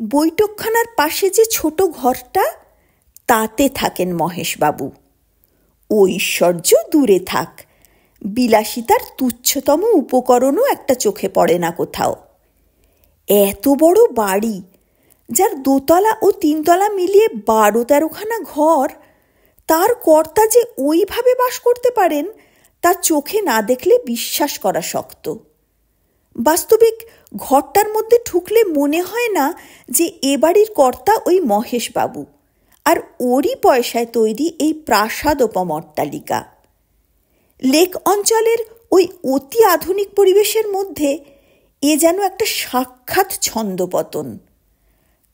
বৈঠকখানার পাশে যে ছোট ঘরটা, তাতে থাকেন মহেশবাবু। ঐশ্বর্য দূরে থাক, বিলাসিতার তুচ্ছতম উপকরণও একটা চোখে পড়ে না কোথাও। এত বড় বাড়ি, যার দোতলা ও তিনতলা মিলিয়ে 12-13খানা ঘর, তার কর্তা যে ওইভাবে বাস করতে পারেন তা চোখে না দেখলে বিশ্বাস করা শক্ত। বাস্তবিক ঘরটার মধ্যে ঢুকলে মনে হয় না যে এ বাড়ির কর্তা ওই মহেশবাবু, আর ওরই পয়সায় তৈরি এই প্রাসাদোপম অট্টালিকা। লেক অঞ্চলের ওই অতি আধুনিক পরিবেশের মধ্যে এ যেন একটা সাক্ষাৎ ছন্দপতন।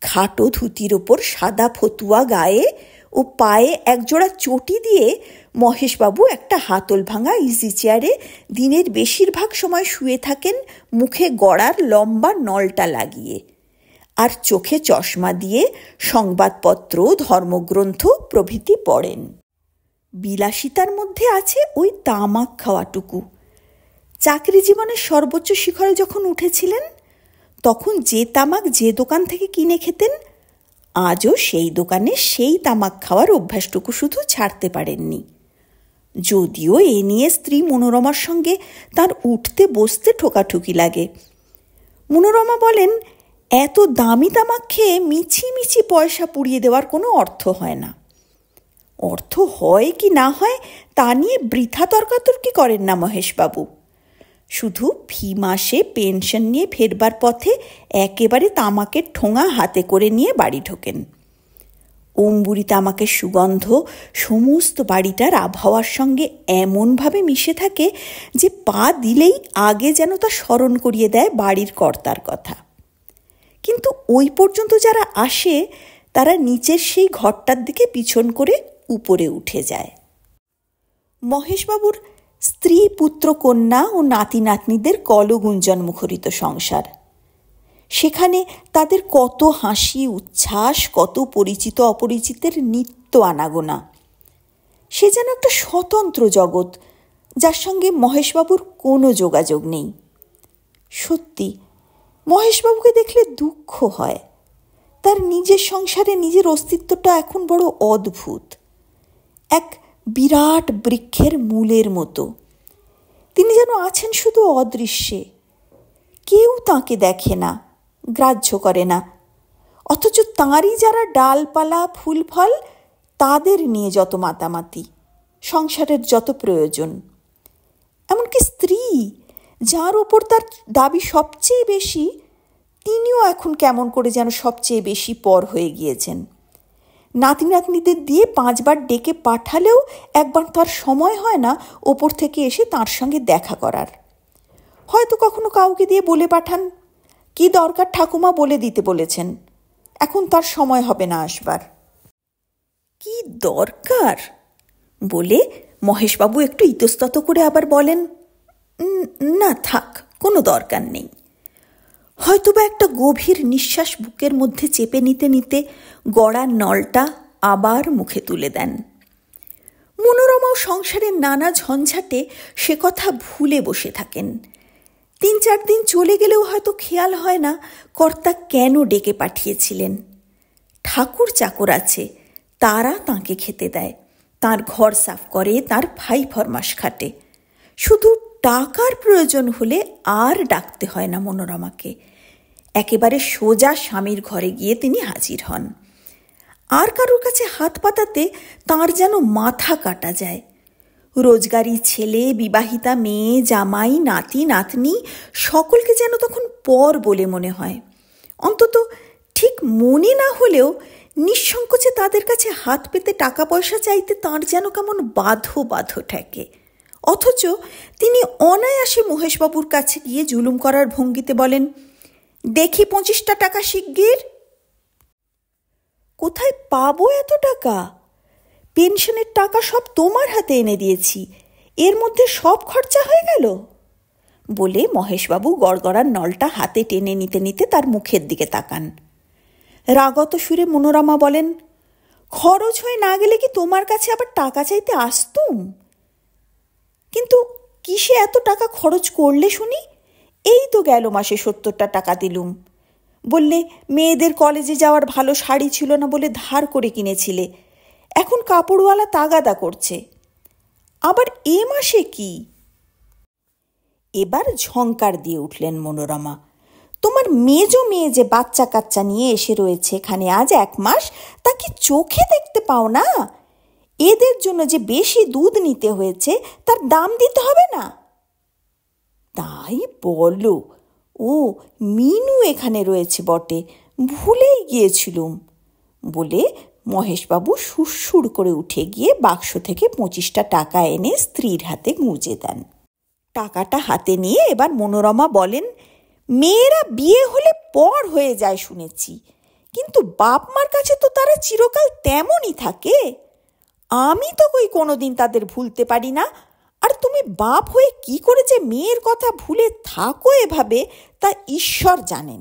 খাটো ধুতির ওপর সাদা ফতুয়া গায়ে ও পায়ে একজোড়া চটি দিয়ে মহেশবাবু একটা হাতল ভাঙা ইজি চেয়ারে দিনের বেশিরভাগ সময় শুয়ে থাকেন, মুখে গড়ার লম্বা নলটা লাগিয়ে, আর চোখে চশমা দিয়ে সংবাদপত্র, ধর্মগ্রন্থ প্রভৃতি পড়েন। বিলাসিতার মধ্যে আছে ওই তামাক খাওয়াটুকু। চাকরি জীবনের সর্বোচ্চ শিখরে যখন উঠেছিলেন, তখন যে তামাক যে দোকান থেকে কিনে খেতেন, আজও সেই দোকানে সেই তামাক খাওয়ার অভ্যাসটুকু শুধু ছাড়তে পারেননি। যদিও এ নিয়ে স্ত্রী মনোরমার সঙ্গে তার উঠতে বসতে ঠোকাঠুকি লাগে। মনোরমা বলেন, এত দামি তামাক খেয়ে মিছি মিছি পয়সা পুড়িয়ে দেওয়ার কোনো অর্থ হয় না। অর্থ হয় কি না হয় তা নিয়ে বৃথা তর্কাতর্কি করেন না মহেশবাবু। শুধু ফি মাসে পেনশন নিয়ে ফেরবার পথে একেবারে তামাকের ঠোঙা হাতে করে নিয়ে বাড়ি ঢোকেন। অম্বুরি তামাকের সুগন্ধ সমস্ত বাড়িটার আবহাওয়ার সঙ্গে এমনভাবে মিশে থাকে যে পা দিলেই আগে যেন তা স্মরণ করিয়ে দেয় বাড়ির কর্তার কথা। কিন্তু ওই পর্যন্ত যারা আসে, তারা নিচের সেই ঘরটার দিকে পিছন করে উপরে উঠে যায়। মহেশবাবুর স্ত্রী, পুত্র, কন্যা ও নাতি নাতনিদের কলগুঞ্জন মুখরিত সংসার। সেখানে তাদের কত হাসি উচ্ছ্বাস, কত পরিচিত অপরিচিতের নিত্য আনাগোনা। সে যেন একটা স্বতন্ত্র জগৎ, যার সঙ্গে মহেশবাবুর কোনো যোগাযোগ নেই। সত্যি মহেশবাবুকে দেখলে দুঃখ হয়। তার নিজের সংসারে নিজের অস্তিত্বটা এখন বড় অদ্ভুত, এক বিরাট বৃক্ষের মূলের মতো। তিনি যেন আছেন শুধু অদৃশ্যে। কেউ তাঁকে দেখে না, গ্রাহ্য করে না, অথচ তাঁরই যারা ডালপালা ফুল ফল, তাদের নিয়ে যত মাতামাতি, সংসারের যত প্রয়োজন। এমনকি স্ত্রী, যার ওপর তার দাবি সবচেয়ে বেশি, তিনিও এখন কেমন করে যেন সবচেয়ে বেশি পর হয়ে গিয়েছেন। নাতি নাতনিদের দিয়ে 5 বার ডেকে পাঠালেও একবার তার সময় হয় না ওপর থেকে এসে তার সঙ্গে দেখা করার। হয়তো কখনো কাউকে দিয়ে বলে পাঠান, কি দরকার ঠাকুমা বলে দিতে বলেছেন, এখন তার সময় হবে না আসবার। কি দরকার বলে মহেশবাবু একটু ইতস্তত করে আবার বলেন, না থাক, কোনো দরকার নেই। হয়তোবা একটা গভীর নিঃশ্বাস বুকের মধ্যে চেপে নিতে নিতে গড়ার নলটা আবার মুখে তুলে দেন। মনোরমাও সংসারের নানা ঝঞ্ঝাটে সে কথা ভুলে বসে থাকেন। 3-4 দিন চলে গেলেও হয়তো খেয়াল হয় না কর্তা কেন ডেকে পাঠিয়েছিলেন। ঠাকুর চাকর আছে, তারা তাঁকে খেতে দেয়, তার ঘর সাফ করে, তার ফাই ফরমাস খাটে। শুধু টাকার প্রয়োজন হলে আর ডাকতে হয় না মনোরমাকে। একেবারে সোজা স্বামীর ঘরে গিয়ে তিনি হাজির হন। আর কারোর কাছে হাত পাতাতে তাঁর যেন মাথা কাটা যায়। রোজগারি ছেলে, বিবাহিতা মেয়ে, জামাই, নাতি নাতনি সকলকে যেন তখন পর বলে মনে হয়। অন্তত ঠিক মনে না হলেও নিঃসংকোচে তাদের কাছে হাত পেতে টাকা পয়সা চাইতে তাঁর যেন কেমন বাধো বাধো ঠেকে। অথচ তিনি অনায়াসে মহেশবাবুর কাছে গিয়ে জুলুম করার ভঙ্গিতে বলেন, দেখি 25টা টাকা শিগগির। কোথায় পাবো এত টাকা? পেনশনের টাকা সব তোমার হাতে এনে দিয়েছি, এর মধ্যে সব খরচা হয়ে গেল বলে মহেশবাবু গড়গড়ার নলটা হাতে টেনে নিতে নিতে তার মুখের দিকে তাকান। রাগত সুরে মনোরমা বলেন, খরচ হয়ে না গেলে কি তোমার কাছে আবার টাকা চাইতে আসতুম? কিন্তু কিসে এত টাকা খরচ করলে শুনি? এই তো গেল মাসে 70টা টাকা দিলুম। বললে মেয়েদের কলেজে যাওয়ার ভালো শাড়ি ছিল না বলে ধার করে কিনেছিলে, এখন কাপড়ওয়ালা তাগাদা করছে। আবার এ মাসে কি? এবার ঝংকার দিয়ে উঠলেন মনোরমা। তোমার মেজো মেয়ে যে বাচ্চা কাচ্চা নিয়ে এসে রয়েছে এখানে আজ 1 মাস, তা কি চোখে দেখতে পাও না? এদের জন্য যে বেশি দুধ নিতে হয়েছে তার দাম দিতে হবে না? তাই বলো? ও, মিনু এখানে রয়েছে বটে, ভুলেই গিয়েছিলুম বলে মহেশবাবু সুরসুর করে উঠে গিয়ে বাক্স থেকে 25টা টাকা এনে স্ত্রীর হাতে গুঁজে দেন। টাকাটা হাতে নিয়ে এবার মনোরমা বলেন, মেয়েরা বিয়ে হলে পর হয়ে যায় শুনেছি, কিন্তু বাপ মার কাছে তো তারা চিরকাল তেমনই থাকে। আমি তো কই কোনোদিন তাদের ভুলতে পারি না, আর তুমি বাপ হয়ে কি করে যে মেয়ের কথা ভুলে থাকো এভাবে তা ঈশ্বর জানেন।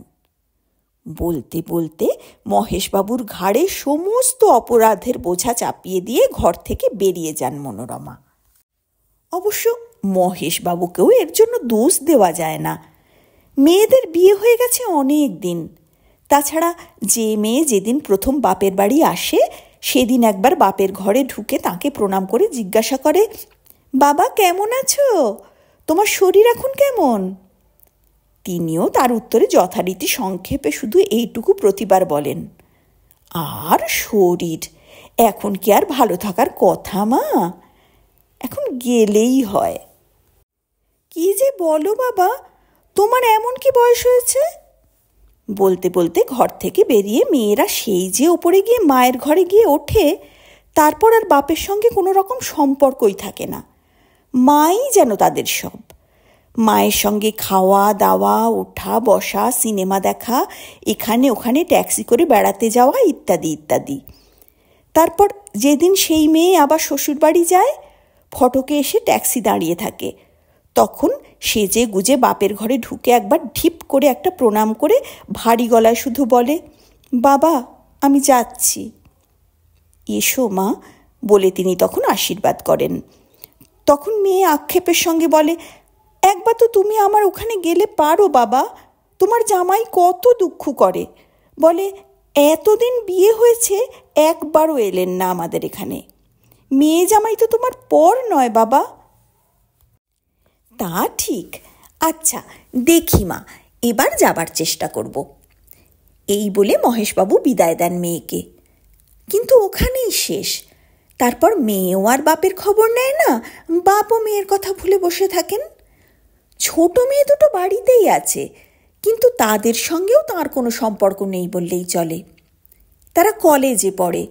বলতে বলতে মহেশবাবুর ঘাড়ে সমস্ত অপরাধের বোঝা চাপিয়ে দিয়ে ঘর থেকে বেরিয়ে যান মনোরমা। অবশ্য মহেশবাবুকেও এর জন্য দোষ দেওয়া যায় না। মেয়েদের বিয়ে হয়ে গেছে অনেক দিন। তাছাড়া যে মেয়ে যেদিন প্রথম বাপের বাড়ি আসে সেদিন একবার বাপের ঘরে ঢুকে তাকে প্রণাম করে জিজ্ঞাসা করে, বাবা কেমন আছো, তোমার শরীর এখন কেমন? তিনিও তার উত্তরে যথারীতি সংক্ষেপে শুধু এইটুকু প্রতিবার বলেন, আর শরীর এখন কি আর ভালো থাকার কথা মা, এখন গেলেই হয়। কি যে বলো বাবা, তোমার এমন কি বয়স হয়েছে? বলতে বলতে ঘর থেকে বেরিয়ে মেয়েরা সেই যে ওপরে গিয়ে মায়ের ঘরে গিয়ে ওঠে, তারপর আর বাপের সঙ্গে কোনো রকম সম্পর্কই থাকে না। মাই যেন তাদের সব। মায়ের সঙ্গে খাওয়া দাওয়া, ওঠা বসা, সিনেমা দেখা, এখানে ওখানে ট্যাক্সি করে বেড়াতে যাওয়া ইত্যাদি ইত্যাদি। তারপর যেদিন সেই মেয়ে আবার শ্বশুরবাড়ি যায়, ফটকে এসে ট্যাক্সি দাঁড়িয়ে থাকে, তখন সেজে গুজে বাপের ঘরে ঢুকে একবার ঢিপ করে একটা প্রণাম করে ভারী গলায় শুধু বলে, বাবা আমি যাচ্ছি। এসো মা বলে তিনি তখন আশীর্বাদ করেন। তখন মেয়ে আক্ষেপের সঙ্গে বলে, একবার তো তুমি আমার ওখানে গেলে পারো বাবা, তোমার জামাই কত দুঃখ করে, বলে এতদিন বিয়ে হয়েছে একবারও এলেন না আমাদের এখানে, মেয়ে জামাই তো তোমার পর নয় বাবা। তা ঠিক, আচ্ছা দেখি মা, এবার যাবার চেষ্টা করব। এই বলে মহেশবাবু বিদায় দেন মেয়েকে, কিন্তু ওখানেই শেষ। তারপর মেয়েও আর বাপের খবর নেয় না, বাপও মেয়ের কথা ভুলে বসে থাকেন। ছোট মেয়ে দুটো বাড়িতেই আছে, কিন্তু তাদের সঙ্গেও তার কোনো সম্পর্ক নেই বললেই চলে। তারা কলেজে পড়ে,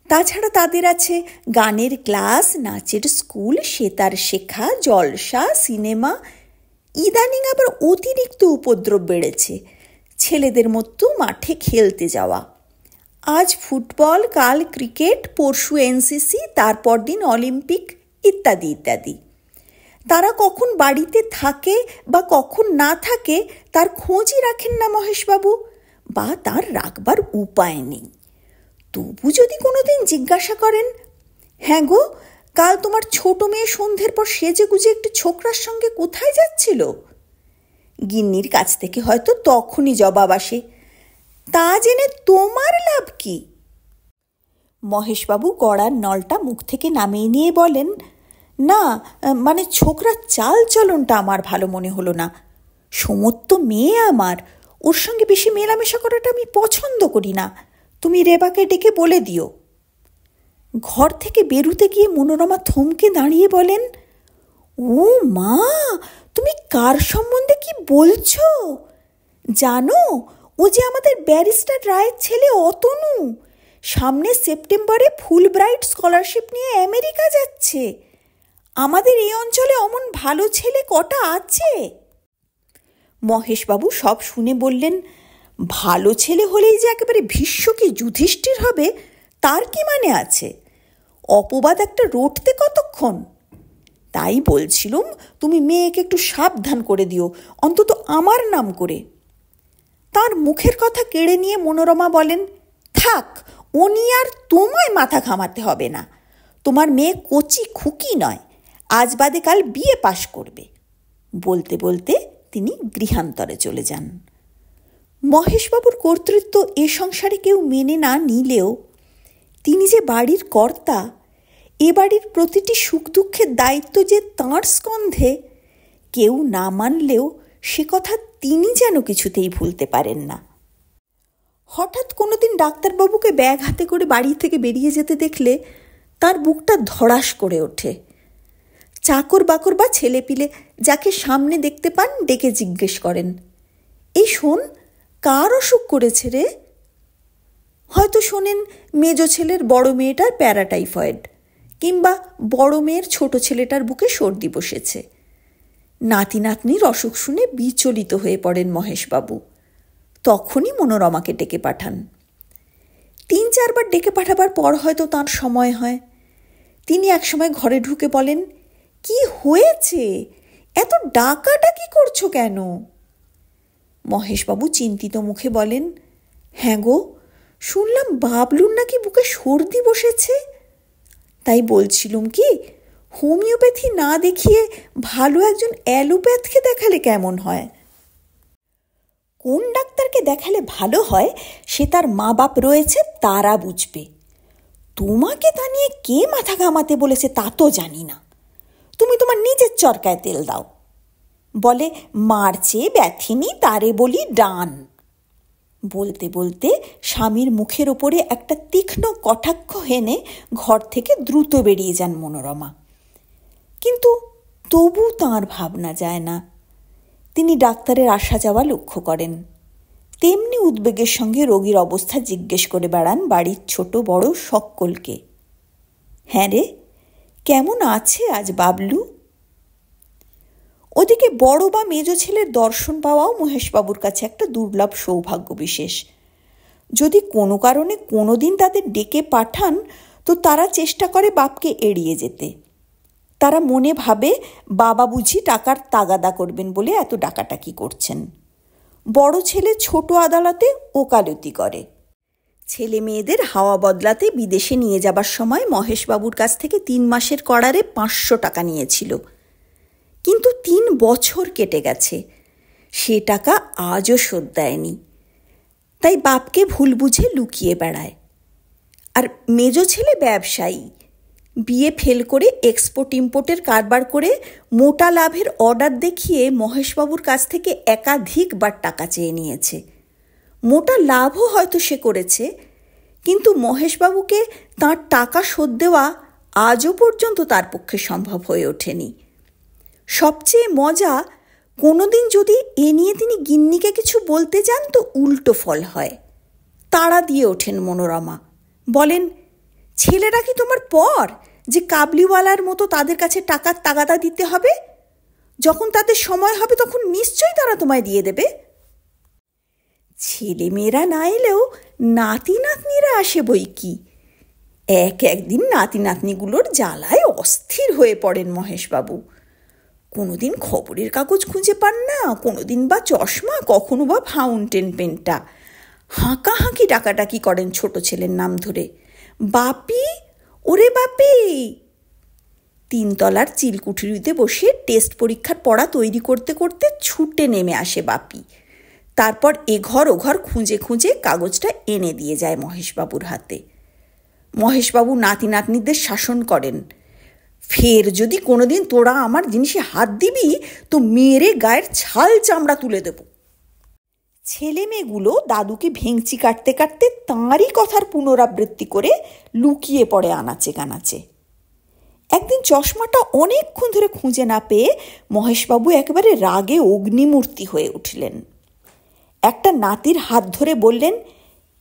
তাছাড়া তাদের আছে গানের ক্লাস, নাচের স্কুল, সেতার শেখা, জলসা, সিনেমা, ইদানিং আবার অতিরিক্ত উপদ্রব বেড়েছে, ছেলেদের মতো মাঠে খেলতে যাওয়া। আজ ফুটবল, কাল ক্রিকেট, পরশু এনসিসি, তারপর দিন অলিম্পিক ইত্যাদি ইত্যাদি। তারা কখন বাড়িতে থাকে বা কখন না থাকে তার খোঁজই রাখেন না মহেশবাবু, বা তার রাখবার উপায় নেই। তবু যদি কোনোদিন জিজ্ঞাসা করেন, হ্যাঁ গো কাল তোমার ছোট মেয়ে সন্ধ্যের পর সেজে গুজে একটি ছোকরার সঙ্গে কোথায় যাচ্ছিল, গিন্নির কাছ থেকে হয়তো তখনই জবাব আসে, তা জেনে তোমার লাভ কি? মহেশবাবু গড়ার নলটা মুখ থেকে নামিয়ে নিয়ে বলেন, না মানে ছোকরার চাল চলনটা আমার ভালো মনে হলো না। সমস্ত মেয়ে আমার, ওর সঙ্গে বেশি মেলামেশা করাটা আমি পছন্দ করি না, তুমি রেবাকে ডেকে বলে দিও। ঘর থেকে বেরুতে গিয়ে মনোরমা থমকে দাঁড়িয়ে বলেন, ও মা, তুমি কার সম্বন্ধে কি বলছো? জানো ও যে আমাদের ব্যারিস্টার রায়ের ছেলে অতনু, সামনে সেপ্টেম্বরে ফুল ব্রাইট স্কলারশিপ নিয়ে আমেরিকা যাচ্ছে। আমাদের এই অঞ্চলে অমন ভালো ছেলে কটা আছে? মহেশবাবু সব শুনে বললেন, ভালো ছেলে হলেই যে একেবারে ভীষ্ম কি যুধিষ্ঠির হবে তার কি মানে আছে? অপবাদ একটা রটতে কতক্ষণ? তাই বলছিলুম তুমি মেয়েকে একটু সাবধান করে দিও, অন্তত আমার নাম করে। তার মুখের কথা কেড়ে নিয়ে মনোরমা বলেন, থাক, ও নিয়ে আর তোমায় মাথা ঘামাতে হবে না। তোমার মেয়ে কচি খুকি নয়, আজ বাদে কাল বিয়ে পাশ করবে। বলতে বলতে তিনি গৃহান্তরে চলে যান। মহেশবাবুর কর্তৃত্ব এ সংসারে কেউ মেনে না নিলেও তিনি যে বাড়ির কর্তা, এ বাড়ির প্রতিটি সুখ দুঃখের দায়িত্ব যে তাঁর স্কন্ধে, কেউ না মানলেও সে কথা তিনি যেন কিছুতেই ভুলতে পারেন না। হঠাৎ কোনোদিন ডাক্তারবাবুকে ব্যাগ হাতে করে বাড়ি থেকে বেরিয়ে যেতে দেখলে তার বুকটা ধড়াস করে ওঠে। চাকর বাকর বা ছেলেপিলে যাকে সামনে দেখতে পান ডেকে জিজ্ঞেস করেন, এই শোন, কার অসুখ করেছে রে? হয়তো শোনেন মেজ ছেলের বড় মেয়েটার প্যারাটাইফয়েড, কিংবা বড় মেয়ের ছোট ছেলেটার বুকে সর্দি বসেছে। নাতি নাতনির অসুখ শুনে বিচলিত হয়ে পড়েন মহেশবাবু। তখনই মনোরমাকে ডেকে পাঠান। ৩-৪ বার ডেকে পাঠাবার পর হয়তো তাঁর সময় হয়। তিনি একসময় ঘরে ঢুকে বলেন, কি হয়েছে, এত ডাকাডাকি করছো কেন? মহেশবাবু চিন্তিত মুখে বলেন, হ্যাঁ গো, শুনলাম বাবলুর নাকি বুকে সর্দি বসেছে। তাই বলছিলুম কি, হোমিওপ্যাথি না দেখিয়ে ভালো একজন অ্যালোপ্যাথকে দেখালে কেমন হয়? কোন ডাক্তারকে দেখালে ভালো হয় সে তার মা বাপ রয়েছে, তারা বুঝবে। তোমাকে তা নিয়ে কে মাথা ঘামাতে বলেছে তা তো জানি না। তুমি তোমার নিজের চরকায় তেল দাও। বলে মার চেয়ে ব্যথিনী তারে বলি ডান। বলতে বলতে স্বামীর মুখের ওপরে একটা তীক্ষ্ণ কটাক্ষ হেনে ঘর থেকে দ্রুত বেরিয়ে যান মনোরমা। কিন্তু তবু তাঁর ভাবনা যায় না। তিনি ডাক্তারের আসা যাওয়া লক্ষ্য করেন, তেমনি উদ্বেগের সঙ্গে রোগীর অবস্থা জিজ্ঞেস করে বেড়ান বাড়ির ছোট বড় সকলকে। হ্যাঁ রে, কেমন আছে আজ বাবলু? ওদিকে বড় বা মেজ ছেলের দর্শন পাওয়াও মহেশবাবুর কাছে একটা দুর্লভ সৌভাগ্য বিশেষ। যদি কোনো কারণে কোনো দিন তাদের ডেকে পাঠান তো তারা চেষ্টা করে বাপকে এড়িয়ে যেতে। তারা মনে ভাবে বাবা বুঝি টাকার তাগাদা করবেন বলে এত ডাকাটাকি করছেন। বড় ছেলে ছোট আদালতে ওকালতি করে। ছেলে মেয়েদের হাওয়া বদলাতে বিদেশে নিয়ে যাবার সময় মহেশবাবুর কাছ থেকে 3 মাসের করারে 500 টাকা নিয়েছিল। কিন্তু 3 বছর কেটে গেছে, সে টাকা আজও শোধ দেয়নি। তাই বাপকে ভুল বুঝে লুকিয়ে বেড়ায়। আর মেজ ছেলে ব্যবসায়ী, বিয়ে ফেল করে এক্সপোর্ট ইম্পোর্টের কারবার করে মোটা লাভের অর্ডার দেখিয়ে মহেশবাবুর কাছ থেকে একাধিকবার টাকা চেয়ে নিয়েছে। মোটা লাভও হয়তো সে করেছে, কিন্তু মহেশবাবুকে তাঁর টাকা শোধ দেওয়া আজও পর্যন্ত তার পক্ষে সম্ভব হয়ে ওঠেনি। সবচেয়ে মজা, কোনোদিন যদি এ নিয়ে তিনি গিন্নিকে কিছু বলতে যান তো উল্টো ফল হয়। তাড়া দিয়ে ওঠেন মনোরমা, বলেন, ছেলেরা কি তোমার পর যে কাবলিওয়ালার মতো তাদের কাছে টাকার তাগাদা দিতে হবে? যখন তাদের সময় হবে তখন নিশ্চয়ই তারা তোমায় দিয়ে দেবে। ছেলে মেয়েরা না এলেও নাতি নাতনিরা আসে বই কি। একদিন নাতি নাতনিগুলোর জ্বালায় অস্থির হয়ে পড়েন মহেশবাবু। কোনোদিন খবরের কাগজ খুঁজে পান না, কোনোদিন বা চশমা, কখনো বা ফাউন্টেন পেনটা। হাঁকাহাঁকি ডাকাডাকি করেন ছোট ছেলের নাম ধরে, বাপি, ওরে বাপি। 3 তলার চিলকুঠুরিতে বসে টেস্ট পরীক্ষার পড়া তৈরি করতে করতে ছুটে নেমে আসে বাপি। তারপর এঘর ওঘর খুঁজে খুঁজে কাগজটা এনে দিয়ে যায় মহেশবাবুর হাতে। মহেশবাবু নাতি নাতনিদের শাসন করেন, ফের যদি কোনোদিন তোরা আমার জিনিসে হাত দিবি তো মেরে গায়ের ছাল চামড়া তুলে দেব। ছেলে মেয়েগুলো দাদুকে ভেঙচি কাটতে কাটতে তাঁরই কথার পুনরাবৃত্তি করে লুকিয়ে পড়ে আনাচে কানাচে। একদিন চশমাটা অনেকক্ষণ ধরে খুঁজে না পেয়ে মহেশবাবু একেবারে রাগে অগ্নিমূর্তি হয়ে উঠলেন। একটা নাতির হাত ধরে বললেন,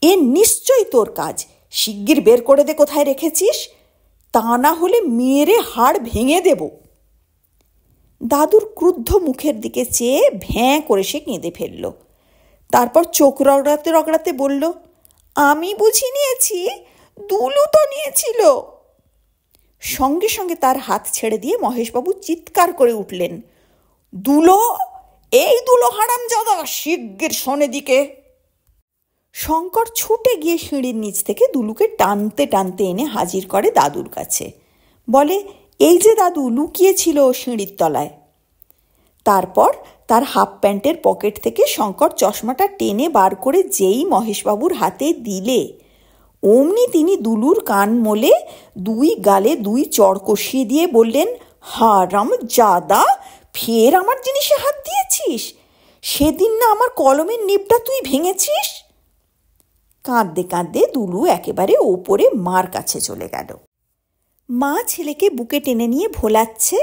এ নিশ্চয়ই তোর কাজ, শিগগির বের করে দে কোথায় রেখেছিস, তা না হলে মেরে হাড় ভেঙে দেব। দাদুর ক্রুদ্ধ মুখের দিকে চেয়ে ভ্যাঁ করে সে কেঁদে ফেলল। তারপর চোখ রগড়াতে রগড়াতে বলল, আমি বুঝি নিয়েছি, দুলু তো নিয়েছিল। সঙ্গে সঙ্গে তার হাত ছেড়ে দিয়ে মহেশবাবু চিৎকার করে উঠলেন, দুলো, এই দুলো হারামজাদা, শিগগির শোনে দিকে। শঙ্কর ছুটে গিয়ে সিঁড়ির নিচ থেকে দুলুকে টানতে টানতে এনে হাজির করে দাদুর কাছে। বলে, এই যে দাদু লুকিয়েছিল সিঁড়ির তলায়। তারপর তার হাফ প্যান্টের পকেট থেকে শঙ্কর চশমাটা টেনে বার করে যেই মহেশবাবুর হাতে দিলে, অমনি তিনি দুলুর কান মোলে দুই গালে দুই চড় কষিয়ে দিয়ে বললেন, হারাম জাদা, ফের আমার জিনিসে হাত দিয়েছিস? সেদিন না আমার কলমের নিবটা তুই ভেঙেছিস? কাঁদতে কাঁদতে দুলু একেবারে ওপরে মার কাছে চলে গেল। মা ছেলেকে বুকে টেনে নিয়ে ভোলাচ্ছে,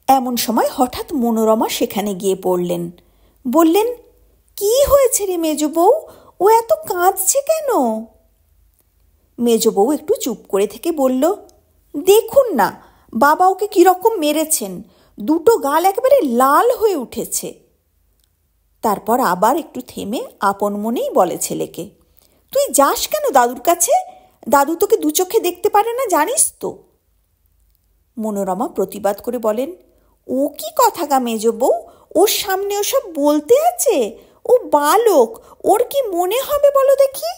এমন সময় হঠাৎ মনোরমা সেখানে গিয়ে পড়লেন। বললেন, কি হয়েছে রে মেজ বউ, ও এত কাঁদছে কেন? মেজ বউ একটু চুপ করে থেকে বলল, দেখুন না বাবা ওকে কিরকম মেরেছেন, দুটো গাল একেবারে লাল হয়ে উঠেছে। তারপর আবার একটু থেমে আপন মনেই বলে ছেলেকে, তুই যাস কেন দাদুর কাছে? দাদু তোকে দু চোখে দেখতে পারে না, জানিস তো? মনোরমা প্রতিবাদ করে বলেন, ও কি কথা গা মেজ বউ, ওর সামনে ওসব বলতে আছে? ও বালক, ওর কি মনে হবে বলো দেখি?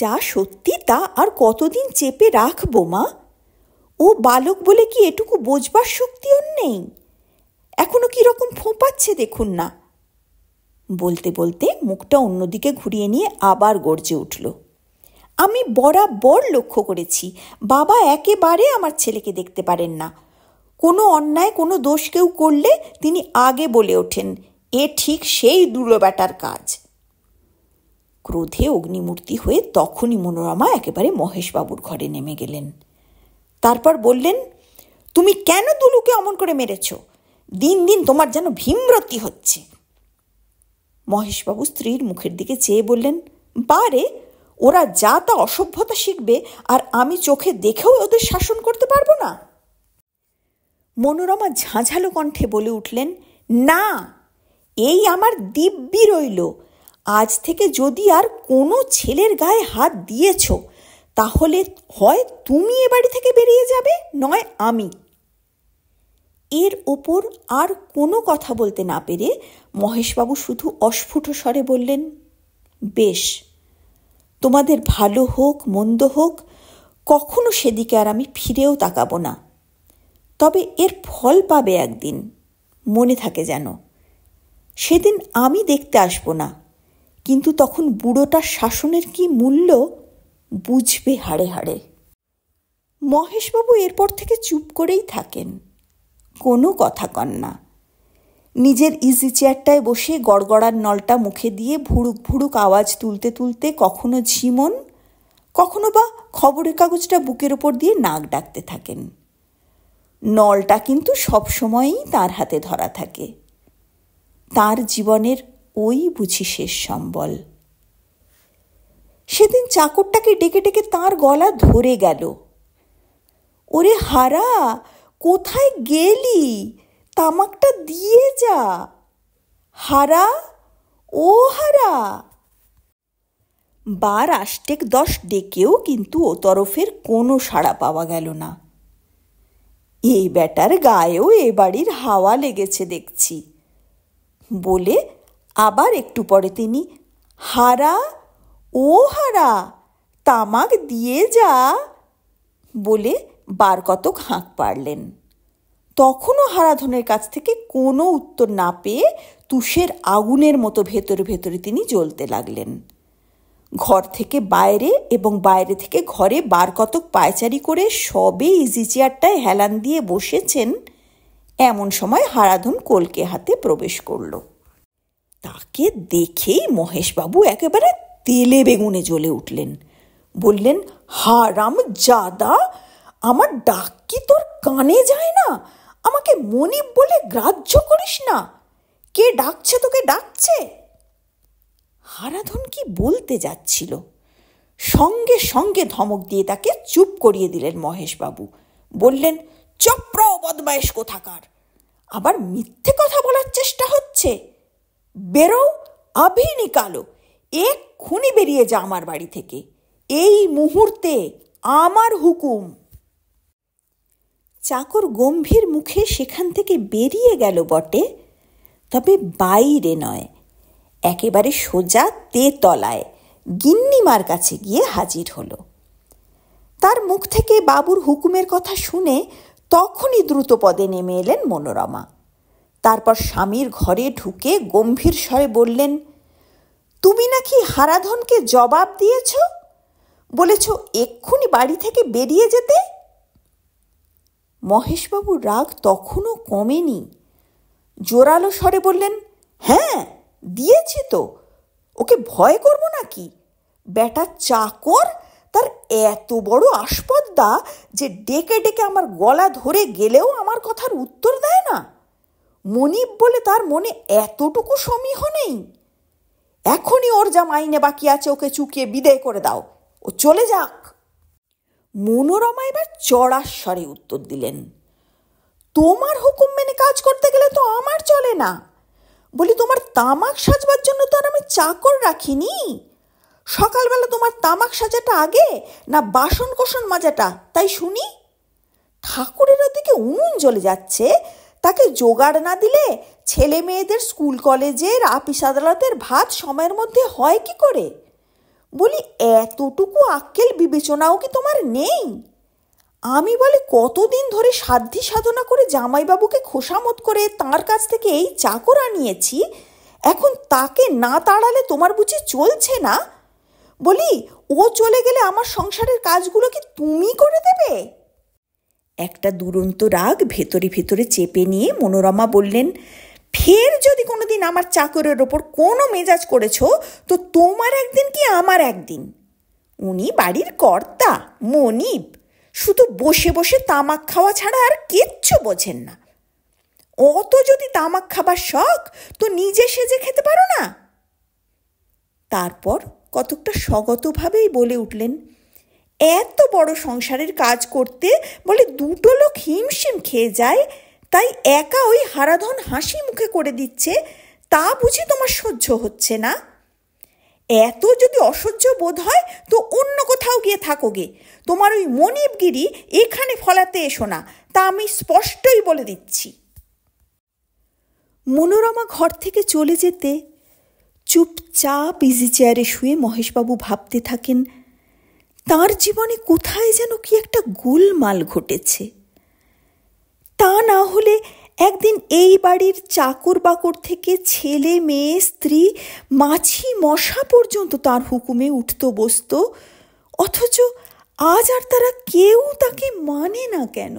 যা সত্যি তা আর কতদিন চেপে রাখবো মা? ও বালক বলে কি এটুকু বোঝবার শক্তি ওর নেই? এখনো কিরকম ফোঁপাচ্ছে দেখুন না। বলতে বলতে মুখটা অন্যদিকে ঘুরিয়ে নিয়ে আবার গর্জে উঠল, আমি বরাবর লক্ষ্য করেছি বাবা একেবারে আমার ছেলেকে দেখতে পারেন না। কোনো অন্যায় কোনো দোষ কেউ করলে তিনি আগে বলে ওঠেন, এ ঠিক সেই দুলো ব্যাটার কাজ। ক্রোধে অগ্নিমূর্তি হয়ে তখনই মনোরমা একেবারে মহেশবাবুর ঘরে নেমে গেলেন। তারপর বললেন, তুমি কেন দুলুকে অমন করে মেরেছ? দিন দিন তোমার যেন ভীমরতি হচ্ছে। মহেশবাবু স্ত্রীর মুখের দিকে চেয়ে বললেন, বারে, ওরা যা তা অসভ্যতা শিখবে আর আমি চোখে দেখেও ওদের শাসন করতে পারবো না? মনোরমা ঝাঁঝালো কণ্ঠে বলে উঠলেন, না, এই আমার দিব্যি রইল, আজ থেকে যদি আর কোনো ছেলের গায়ে হাত দিয়েছ তাহলে হয় তুমি এ বাড়ি থেকে বেরিয়ে যাবে, নয় আমি। এর ওপর আর কোনো কথা বলতে না পেরে মহেশবাবু শুধু অস্ফুট স্বরে বললেন, বেশ, তোমাদের ভালো হোক মন্দ হোক, কখনো সেদিকে আর আমি ফিরেও তাকাবো না। তবে এর ফল পাবে একদিন, মনে থাকে যেন। সেদিন আমি দেখতে আসবো না, কিন্তু তখন বুড়োটার শাসনের কি মূল্য বুঝবে হাড়ে হাড়ে। মহেশবাবু এরপর থেকে চুপ করেই থাকেন, কোনো কথা কন না। নিজের ইজি চেয়ারটায় বসে গড়গড়ার নলটা মুখে দিয়ে ভুড়ুক ভুড়ুক আওয়াজ তুলতে তুলতে কখনো ঝিমন, কখনো বা খবরের কাগজটা বুকের ওপর দিয়ে নাক ডাকতে থাকেন। নলটা কিন্তু সবসময়ই তার হাতে ধরা থাকে। তার জীবনের ওই বুঝি শেষ সম্বল। সেদিন চাকরটাকে ডেকে ডেকে তার গলা ধরে গেল, ওরে হারা, কোথায় গেলি? তামাকটা দিয়ে যা। হারা, ও হারা। বার আষ্টেক 10 ডেকেও কিন্তু ও তরফের কোনো সাড়া পাওয়া গেল না। এই ব্যাটার গায়েও এ বাড়ির হাওয়া লেগেছে দেখছি বলে আবার একটু পরে তিনি, হারা, ও হারা, তামাক দিয়ে যা বলে বার কতক হাঁক পারলেন। তখনও হারাধনের কাছ থেকে কোনো উত্তর না পেয়ে তুষের আগুনের মতো ভেতরে ভেতরে তিনি জ্বলতে লাগলেন। ঘর থেকে বাইরে এবং বাইরে থেকে ঘরে বার কতক পায়চারি করে সবে ইজি চেয়ারটায় হেলান দিয়ে বসেছেন, এমন সময় হারাধন কলকে হাতে প্রবেশ করল। তাকে দেখেই মহেশবাবু একেবারে তেলে বেগুনে জ্বলে উঠলেন। বললেন, হারাম জাদা, আমার ডাক কি তোর কানে যায় না? আমাকে মনিব বলে গ্রাহ্য করিস না? কে ডাকছে তোকে, ডাকছে? হারাধন কি বলতে যাচ্ছিল, সঙ্গে সঙ্গে ধমক দিয়ে তাকে চুপ করিয়ে দিলেন মহেশবাবু। বললেন, চপ্রাও বদমায়েশ কোথাকার, আবার মিথ্যে কথা বলার চেষ্টা হচ্ছে। বেরো, আভি নিকালো, এক্ষুনি বেরিয়ে যা আমার বাড়ি থেকে, এই মুহূর্তে, আমার হুকুম। চাকর গম্ভীর মুখে সেখান থেকে বেরিয়ে গেল বটে, তবে বাইরে নয়, একেবারে সোজা তেতলায় গিন্নিমার কাছে গিয়ে হাজির হলো। তার মুখ থেকে বাবুর হুকুমের কথা শুনে তখনই দ্রুত পদে নেমে এলেন মনোরমা। তারপর স্বামীর ঘরে ঢুকে গম্ভীর স্বরে বললেন, তুমি নাকি হারাধনকে জবাব দিয়েছ, বলেছ এক্ষুনি বাড়ি থেকে বেরিয়ে যেতে। মহেশবাবুর রাগ তখনও কমেনি। জোরালো স্বরে বললেন, হ্যাঁ দিয়েছি তো, ওকে ভয় করব নাকি? বেটা চাকর, তার এত বড় আসপদ্দা যে ডেকে ডেকে আমার গলা ধরে গেলেও আমার কথার উত্তর দেয় না। মনিব বলে তার মনে এতটুকু সমীহ নেই। এখনই ওর যা মাইনে বাকি আছে ওকে চুকিয়ে বিদায় করে দাও, ও চলে যাক। মনোরমা এবার চড়ার স্বরে উত্তর দিলেন, তোমার হুকুম মেনে কাজ করতে গেলে তো আমার চলে না। বলি, তোমার তামাক সাজবার জন্য তো আর আমি চাকর রাখিনি। সকালবেলা তোমার তামাক সাজাটা আগে না বাসন কোসন মাজাটা, তাই শুনি। ঠাকুরের ওদিকে উনুন জ্বলে যাচ্ছে, তাকে জোগাড় না দিলে ছেলে মেয়েদের স্কুল কলেজের আপিস আদালতের ভাত সময়ের মধ্যে হয় কি করে? বলি, এতটুকু আক্কেল বিবেচনাও কি তোমার নেই? আমি বলে কতদিন ধরে সাধ্যি সাধনা করে জামাইবাবুকে খোসামত করে তাঁর কাছ থেকে এই চাকর আনিয়েছি, এখন তাকে না তাড়ালে তোমার বুঝি চলছে না? বলি, ও চলে গেলে আমার সংসারের কাজগুলো কি তুমি করে দেবে? একটা দুরন্ত রাগ ভেতরে ভেতরে চেপে নিয়ে মনোরমা বললেন, ফের যদি কোনোদিন আমার চাকরের ওপর কোনো মেজাজ করেছ তো তোমার একদিন কি আমার একদিন। উনি বাড়ির কর্তা, মনিব, শুধু বসে বসে তামাক খাওয়া ছাড়া আর কিচ্ছু বোঝেন না। অত যদি তামাক খাবার শখ তো নিজে সেজে খেতে পারো না। তারপর কতকটা স্বগতভাবেই বলে উঠলেন, এত বড় সংসারের কাজ করতে বলে দুটো লোক হিমশিম খেয়ে যায়, তাই একা ওই হারাধন হাসি মুখে করে দিচ্ছে, তা বুঝি তোমার সহ্য হচ্ছে না? এত যদি অসহ্য বোধ হয় তো অন্য কোথাও গিয়ে থাকোগে, তোমার ওই মনিবগিরি এখানে ফলাতে এসো না, তা আমি স্পষ্টই বলে দিচ্ছি। মনোরমা ঘর থেকে চলে যেতে চুপচাপ ইজি চেয়ারে শুয়ে মহেশবাবু ভাবতে থাকেন, তার জীবনে কোথায় যেন কি একটা গোলমাল ঘটেছে। তা না হলে একদিন এই বাড়ির চাকর বাকর থেকে ছেলে মেয়ে স্ত্রী মাছি মশা পর্যন্ত তার হুকুমে উঠত বসত, অথচ আজ আর তারা কেউ তাকে মানে না কেন?